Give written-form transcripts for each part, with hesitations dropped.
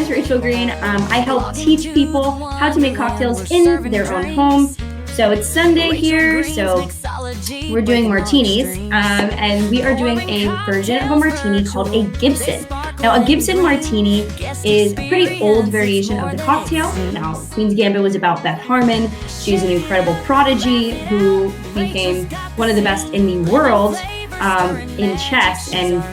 is Rachel Green. I help teach people how to make cocktails in their own home. So it's Sunday here, so we're doing martinis, and we are doing a version of a martini called a Gibson. Now, a Gibson martini is a pretty old variation of the cocktail. Now, Queen's Gambit was about Beth Harmon. She's an incredible prodigy who became one of the best in the world in chess and,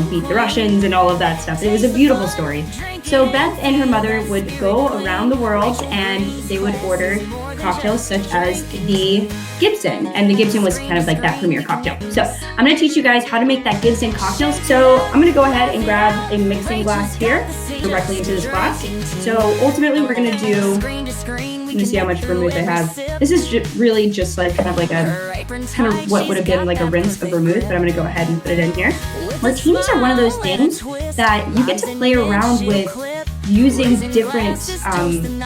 beat the Russians and all of that stuff. It was a beautiful story. So Beth and her mother would go around the world and they would order cocktails such as the Gibson. And the Gibson was kind of like that premier cocktail. So I'm going to teach you guys how to make that Gibson cocktail. So I'm going to go ahead and grab a mixing glass here directly into this glass. So ultimately we're going to do, let me see how much vermouth I have. This is really just like kind of what would have been like a rinse of vermouth, but I'm going to go ahead and put it in here. Martinis are one of those things that you get to play around with using different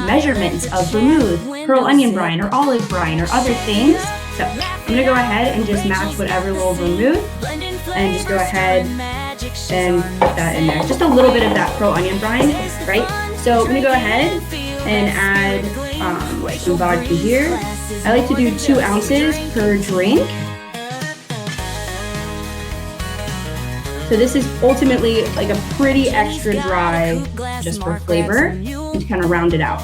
measurements of vermouth, pearl onion brine, or olive brine, or other things. So I'm going to go ahead and just match whatever little vermouth, and just go ahead and put that in there. Just a little bit of that pearl onion brine, right? So I'm going to go ahead and add some vodka here. I like to do 2 ounces per drink. So this is ultimately like a pretty extra dry, just for flavor, and to kind of round it out.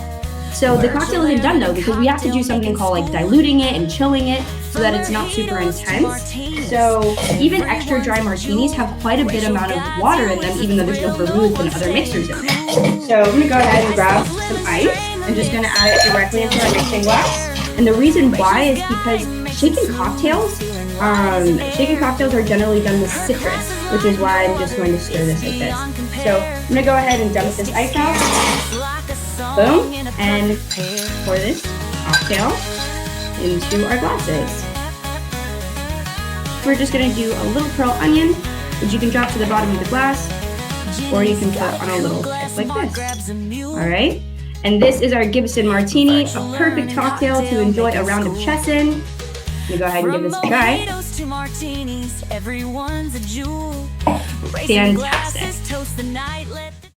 So the cocktail isn't done though, because we have to do something called like diluting it and chilling it so that it's not super intense. So even extra dry martinis have quite a bit amount of water in them, even though there's no vermouth and other mixers in there. So I'm gonna go ahead and grab some ice. I'm just gonna add it directly into our mixing glass. And the reason why is because shaken cocktails are generally done with citrus, which is why I'm just going to stir this like this. So I'm going to go ahead and dump this ice out. Boom. And pour this cocktail into our glasses. We're just going to do a little pearl onion, which you can drop to the bottom of the glass, or you can put on a little tip like this. All right. And this is our Gibson Martini, a perfect cocktail to enjoy a round of chess in. I'm gonna go ahead and give this a try. Fantastic.